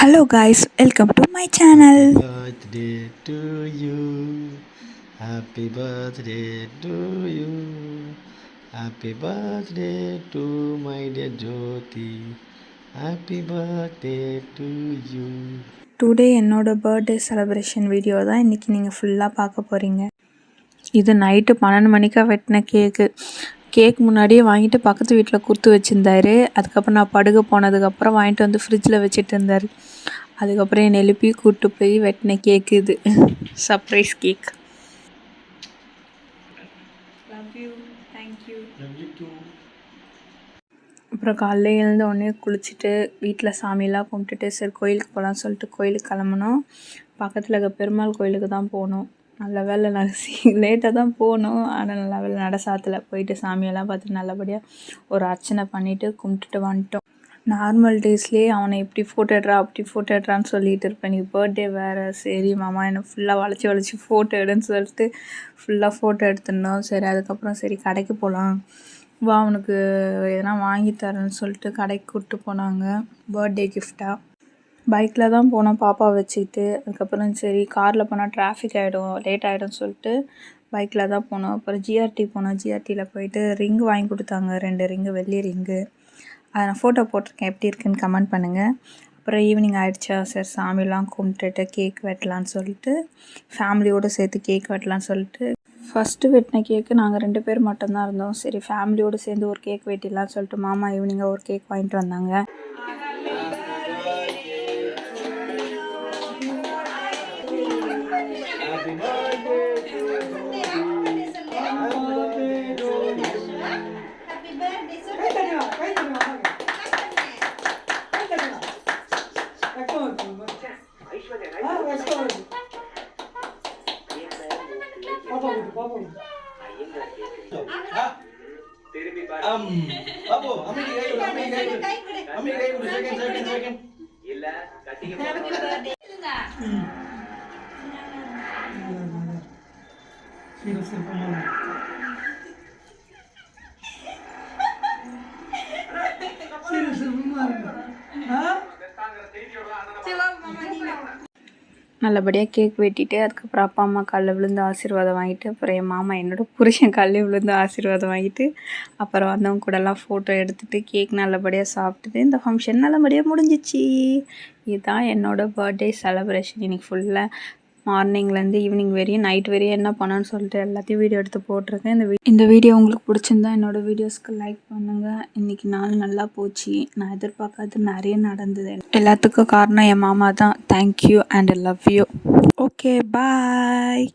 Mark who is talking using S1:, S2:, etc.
S1: Hello guys, welcome to my channel.
S2: Birthday to you. Happy birthday to you. Happy birthday to my dear Jyoti. Happy birthday to you.
S1: Today என்னோட birthday celebration video தான் இன்றைக்கி நீங்கள் ஃபுல்லாக பார்க்க போகிறீங்க. இது night 12 மணிக்காக வெட்டின cake முன்னாடியே வாங்கிட்டு பக்கத்து வீட்டில் கொடுத்து வச்சுருந்தாரு. அதுக்கப்புறம் நான் படுக்க போனதுக்கப்புறம் வாங்கிட்டு வந்து ஃப்ரிட்ஜில் வச்சுட்டு இருந்தார். அதுக்கப்புறம் என்னை எழுப்பி கூப்பிட்டு போய் வெட்டின கேக்கு இது சர்ப்ரைஸ் கேக். அப்புறம் காலைல எழுந்த உடனே குளிச்சுட்டு வீட்டில் சாமியெல்லாம் கும்பிட்டுட்டு சரி கோயிலுக்கு போகலான்னு சொல்லிட்டு கோயிலுக்கு கிளம்புனோம். பக்கத்தில் இருக்க பெருமாள் கோயிலுக்கு தான் போகணும். நல்ல வேலை நாங்கள் லேட்டாக தான் போனோம். ஆனால் நல்ல வேலை நட சாத்தில் போயிட்டு சாமியெல்லாம் பார்த்துட்டு நல்லபடியாக ஒரு அர்ச்சனை பண்ணிவிட்டு கும்பிட்டுட்டு வந்துட்டோம். நார்மல் டேஸ்லேயே அவனை இப்படி ஃபோட்டோ எடுறா அப்படி ஃபோட்டோ எடுறான்னு சொல்லிகிட்டு இருப்பேன். நீ பர்த்டே வேறு, சரி மாமா என்னை ஃபுல்லாக வளைச்சி ஃபோட்டோ எடுன்னு சொல்லிட்டு ஃபுல்லாக ஃபோட்டோ எடுத்துருந்தோம். சரி அதுக்கப்புறம் சரி கடைக்கு போகலாம் வா அவனுக்கு எதனா வாங்கி தரேன்னு சொல்லிட்டு கடைக்கு கூப்பிட்டு போனாங்க பர்த்டே கிஃப்டாக. பைக்கில் தான் போனோம் பாப்பாவை வச்சுக்கிட்டு. அதுக்கப்புறம் சரி காரில் போனால் டிராஃபிக் ஆகிடும் லேட் ஆகிடும்னு சொல்லிட்டு பைக்கில் தான் போனோம். அப்புறம் ஜிஆர்டி போனோம். ஜிஆர்டியில் போயிட்டு ரிங்கு வாங்கி கொடுத்தாங்க, 2 ரிங்கு, வெள்ளி ரிங்கு. அதை நான் ஃபோட்டோ போட்டிருக்கேன், எப்படி இருக்குன்னு கமெண்ட் பண்ணுங்கள். அப்புறம் ஈவினிங் ஆகிடுச்சா, சரி சாமிலாம் கும்பிட்டுட்டு கேக் வெட்டலான்னு சொல்லிட்டு ஃபேமிலியோடு சேர்த்து கேக் வெட்டலான்னு சொல்லிட்டு ஃபஸ்ட்டு வெட்டின கேக்கு நாங்கள் 2 பேர் மட்டும்தான் இருந்தோம். சரி ஃபேமிலியோடு சேர்ந்து ஒரு கேக் வெட்டிடலான்னு சொல்லிட்டு மாமா ஈவினிங்காக ஒரு கேக் வாங்கிட்டு வந்தாங்க. நல்லபடியாக கேக் வெட்டிட்டு அதுக்கப்புறம் அப்பா அம்மா காலில் விழுந்து ஆசீர்வாதம் வாங்கிட்டு அப்புறம் என் மாமா என்னோடய புருஷன் காலில் விழுந்து ஆசீர்வாதம் வாங்கிட்டு அப்புறம் வந்தவங்க கூடலாம் ஃபோட்டோ எடுத்துகிட்டு கேக் நல்லபடியாக சாப்பிட்டுட்டு இந்த ஃபங்க்ஷன் நல்லபடியாக முடிஞ்சிச்சு. இதுதான் என்னோடய பர்த்டே செலப்ரேஷன். இன்றைக்கி ஃபுல்லாக மார்னிங்லேருந்து ஈவினிங் வரையும் நைட் வரையும் என்ன பண்ணோன்னு சொல்லிட்டு எல்லாத்தையும் வீடியோ எடுத்து போட்டிருக்கேன். இந்த வீடியோ உங்களுக்கு பிடிச்சிருந்தா என்னோடய வீடியோஸ்க்கு லைக் பண்ணுங்கள். இன்றைக்கி நாள் நல்லா போச்சு. நான் எதிர்பார்க்காத நிறைய நடந்தது. எல்லாத்துக்கும் காரணம் என் மாமா தான். Thank you and love you. Okay bye.